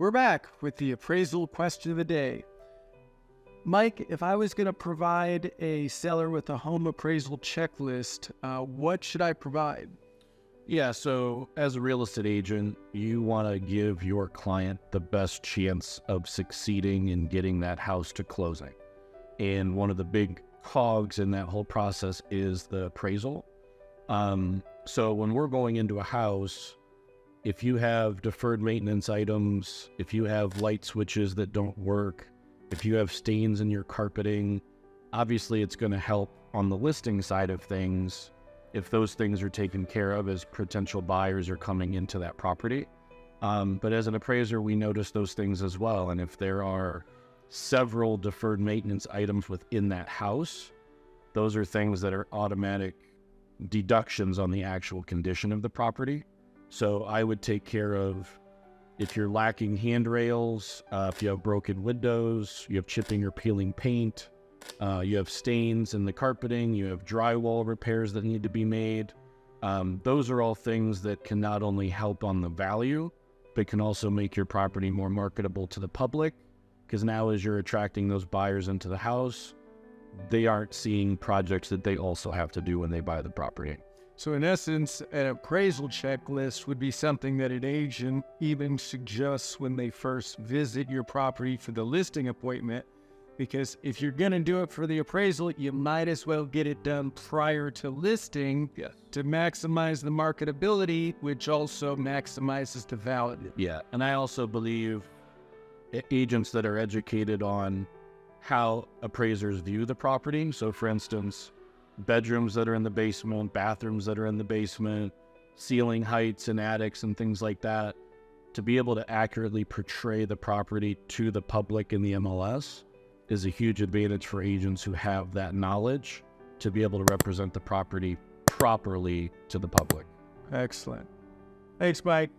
We're back with the appraisal question of the day. Mike, if I was going to provide a seller with a home appraisal checklist, what should I provide? Yeah, so as a real estate agent, you want to give your client the best chance of succeeding in getting that house to closing. And one of the big cogs in that whole process is the appraisal. So when we're going into a house, if you have deferred maintenance items, if you have light switches that don't work, if you have stains in your carpeting, obviously it's going to help on the listing side of things if those things are taken care of as potential buyers are coming into that property. But as an appraiser, we notice those things as well. And if there are several deferred maintenance items within that house, those are things that are automatic deductions on the actual condition of the property. So I would take care of if you're lacking handrails, if you have broken windows, you have chipping or peeling paint, you have stains in the carpeting, you have drywall repairs that need to be made. Those are all things that can not only help on the value, but can also make your property more marketable to the public. Because now as you're attracting those buyers into the house, they aren't seeing projects that they also have to do when they buy the property. So in essence, an appraisal checklist would be something that an agent even suggests when they first visit your property for the listing appointment. Because if you're going to do it for the appraisal, you might as well get it done prior to listing. Yes. To maximize the marketability, which also maximizes the value. Yeah, and I also believe agents that are educated on how appraisers view the property. So for instance, bedrooms that are in the basement, bathrooms that are in the basement, ceiling heights and attics and things like that, to be able to accurately portray the property to the public in the MLS is a huge advantage for agents who have that knowledge to be able to represent the property properly to the public. Excellent. Thanks, Mike.